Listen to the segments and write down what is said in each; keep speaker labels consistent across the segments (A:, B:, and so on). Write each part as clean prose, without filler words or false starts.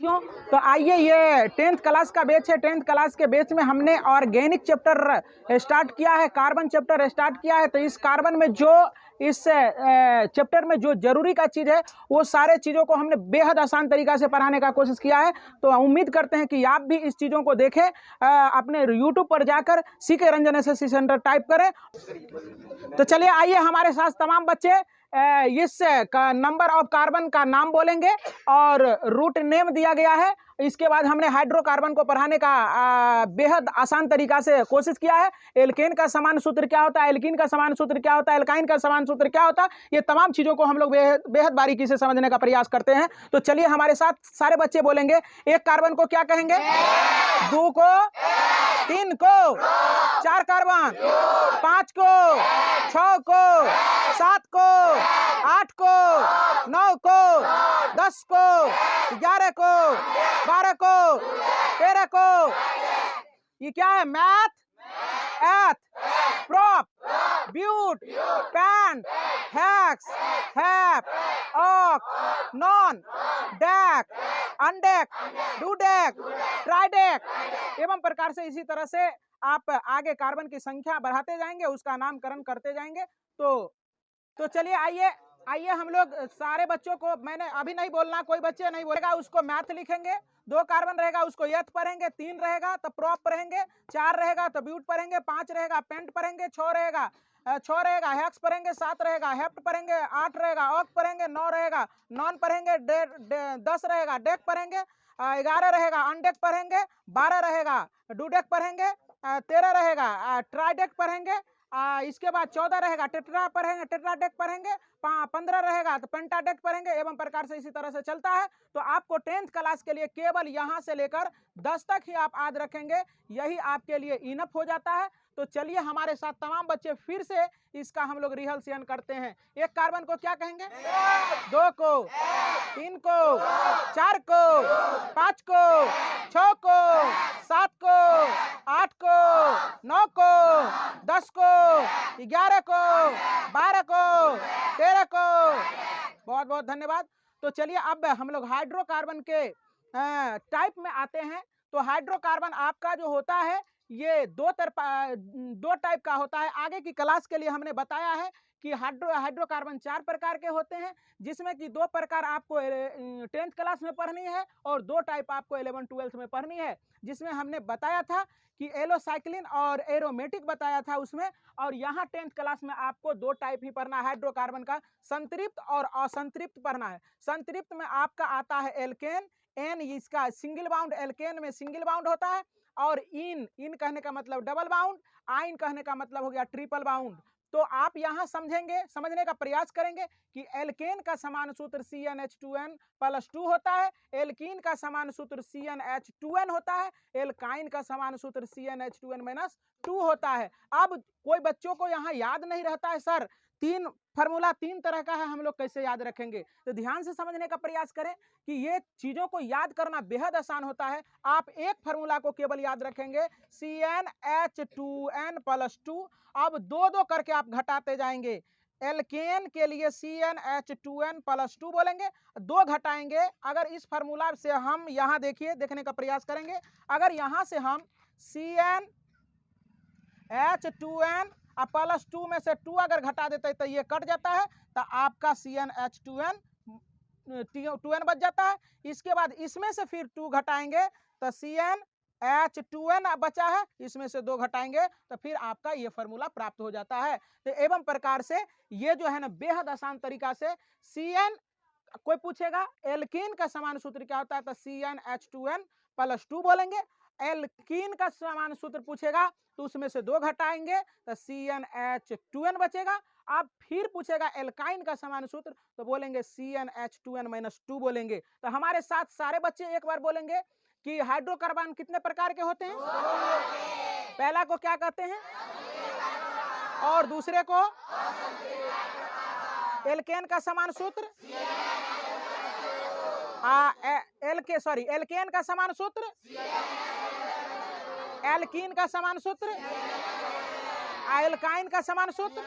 A: क्यों? तो आइए, ये 10th क्लास का बैच है। 10th क्लास के बैच में हमने ऑर्गेनिक चैप्टर स्टार्ट किया है, कार्बन चैप्टर स्टार्ट किया है। तो इस कार्बन में जो इस चैप्टर में जो जरूरी का चीज़ है वो सारे चीज़ों को हमने बेहद आसान तरीका से पढ़ाने का कोशिश किया है। तो उम्मीद करते हैं कि आप भी इस चीज़ों को देखें, अपने यूट्यूब पर जाकर CK Ranjan SSC centre type करें। तो चलिए आइए, हमारे साथ तमाम बच्चे इस नंबर ऑफ कार्बन का नाम बोलेंगे और रूट नेम दिया गया है। इसके बाद हमने हाइड्रोकार्बन को पढ़ाने का बेहद आसान तरीका से कोशिश किया है। एल्केन का समान सूत्र क्या होता है, एल्कीन का समान सूत्र क्या होता है, एल्काइन का समान सूत्र क्या होता है, ये तमाम चीज़ों को हम लोग बेहद बारीकी से समझने का प्रयास करते हैं। तो चलिए हमारे साथ सारे बच्चे बोलेंगे। एक कार्बन को क्या कहेंगे? 2 को, 3 को, 4 कार्बन, 5 को, 6 को, 7 को, 8 को, 9 को, 10 को, 11 को, 12 को, 13 को। ये क्या है? मैथ, एथ, प्रोप, ब्यूट, पैन, हेक्स, हैप, ऑक, नॉन, डेक, अनडेक, डूडेक, ट्राइडेक एवं प्रकार से इसी तरह से आप आगे कार्बन की संख्या बढ़ाते जाएंगे, उसका नामकरण करते जाएंगे। तो चलिए आइए हम लोग सारे बच्चों को, मैंने अभी नहीं बोलना, कोई बच्चे नहीं बोलेगा उसको मैथ लिखेंगे। 2 कार्बन रहेगा उसको एथ पढ़ेंगे, 3 रहेगा तो प्रॉप पढ़ेंगे, 4 रहेगा तो ब्यूट पढ़ेंगे, 5 रहेगा पेंट पढ़ेंगे, 6 रहेगा हेक्स पढ़ेंगे, 7 रहेगा हेप्ट पढ़ेंगे, 8 रहेगा ऑक पढ़ेंगे, 9 रहेगा नॉन पढ़ेंगे, 10 रहेगा डेक पढ़ेंगे, 11 रहेगा अनडेक पढ़ेंगे, 12 रहेगा डूडेक पढ़ेंगे, 13 रहेगा ट्राइडेक पढ़ेंगे, इसके बाद 14 रहेगा टेट्रा पढ़ेंगे, टेट्राडेक पढ़ेंगे, 15 रहेगा तो पेंटाडेक पढ़ेंगे एवं प्रकार से इसी तरह से चलता है। तो आपको 10th क्लास के लिए केवल यहां से लेकर 10 तक ही आप याद रखेंगे, यही आपके लिए इनफ हो जाता है। तो चलिए हमारे साथ तमाम बच्चे फिर से इसका हम लोग रिहर्सल करते हैं। एक कार्बन को क्या कहेंगे? 2 को, 3 को, 4 को, 5 को, 6 को, 7 को, 8 को, 9 को, 10 को, 11 को, 12 को, 13 को। बहुत बहुत धन्यवाद। तो चलिए अब हम लोग हाइड्रोकार्बन के टाइप में आते हैं। तो हाइड्रोकार्बन आपका जो होता है ये 2 टाइप का होता है। आगे की क्लास के लिए हमने बताया है कि हाइड्रोकार्बन 4 प्रकार के होते हैं, जिसमें कि 2 प्रकार आपको 10th क्लास में पढ़नी है और 2 टाइप आपको 11th 12th में पढ़नी है। जिसमें हमने बताया था कि एलोसाइक्लिन और एरोमेटिक बताया था उसमें। और यहाँ 10th क्लास में आपको 2 टाइप ही पढ़ना है हाइड्रोकार्बन का, संतृप्त और असंतृप्त पढ़ना है। संतृप्त में आपका आता है एल्केन, एन इसका सिंगल बाउंड, एल्केन में सिंगल बाउंड होता है। और इन कहने का मतलब डबल बाउंड, आइन कहने का मतलब हो गया ट्रिपल बाउंड। तो आप यहां समझने का प्रयास करेंगे कि एल्केन का समान सूत्र CnH2n + 2 होता है, एल्कीन का समान सूत्र CnH2n होता है, एल्काइन का समान सूत्र CnH2n - 2 होता है। अब कोई बच्चों को यहाँ याद नहीं रहता है, सर 3 फार्मूला 3 तरह का है, हम लोग कैसे याद रखेंगे? तो ध्यान से समझने का प्रयास करें कि ये चीजों को याद करना बेहद आसान होता है। आप एक फार्मूला को केवल याद रखेंगे, CnH2n + 2। अब 2-2 करके आप घटाते जाएंगे। एल्केन के लिए CnH2n + 2 बोलेंगे, 2 घटाएंगे। अगर इस फार्मूला से हम यहाँ देखने का प्रयास करेंगे, अगर यहाँ से हम CnH2n + 2 में से 2 अगर घटा देते हैं तो ये कट जाता है, तो आपका CnH2n बच जाता है। इसके बाद इसमें से फिर 2 घटाएंगे तो CnH2n बचा है, इसमें से 2 घटाएंगे तो फिर आपका ये फार्मूला प्राप्त हो जाता है। तो एवं प्रकार से ये जो है ना बेहद आसान तरीका से कोई पूछेगा एल्कीन का समान सूत्र क्या होता है तो CnH2n + 2 बोलेंगे। एल्कीन का समान सूत्र पूछेगा तो उसमें से 2 घटाएंगे तो CnH2n बचेगा। अब फिर पूछेगा एल्काइन का समान सूत्र तो बोलेंगे CnH2n - 2 बोलेंगे। तो हमारे साथ सारे बच्चे एक बार बोलेंगे कि हाइड्रोकार्बन कितने प्रकार के होते हैं? पहला को क्या कहते हैं और दूसरे को? एल्केन का समान सूत्र, एल्केन का समान सूत्र, एल्कीन का समान सूत्र, एल्काइन का समान सूत्र।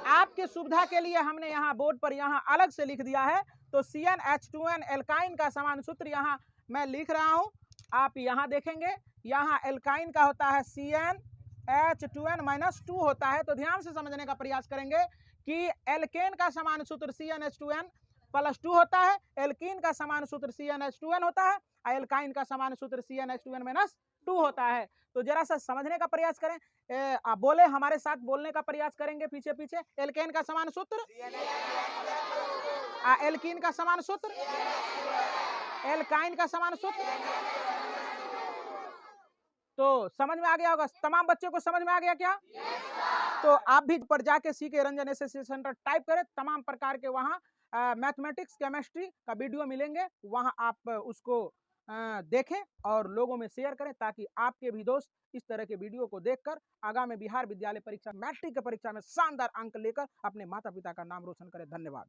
A: आपके सुविधा के लिए हमने यहाँ बोर्ड पर यहाँ अलग से लिख दिया है। तो CnH2n एल्काइन का समान सूत्र यहाँ मैं लिख रहा हूं, आप यहाँ देखेंगे, यहाँ एल्काइन का होता है CnH2n-2 होता है। तो ध्यान से समझने का प्रयास करेंगे कि एल्केन का समान सूत्र CnH2n+2 होता है, एल्कीन का समान सूत्र CnH2n होता है, एल्काइन का समान सूत्र CnH2n-2 होता है। तो जरा सा समझने का प्रयास करें, आप बोले, हमारे साथ बोलने का प्रयास करेंगे पीछे पीछे। एल्केन का समान सूत्र, एल्कीन का समान सूत्र, एल्काइन का समान सूत्र। तो समझ में आ गया होगा, तमाम बच्चों को समझ में आ गया क्या? तो आप भी पर जाके C K Ranjan SSC centre type करें, तमाम प्रकार के वहाँ मैथमेटिक्स केमिस्ट्री का वीडियो मिलेंगे, वहाँ आप उसको देखें और लोगों में शेयर करें, ताकि आपके भी दोस्त इस तरह के वीडियो को देखकर आगामी बिहार विद्यालय परीक्षा मैट्रिक की परीक्षा में शानदार अंक लेकर अपने माता पिता का नाम रोशन करें। धन्यवाद।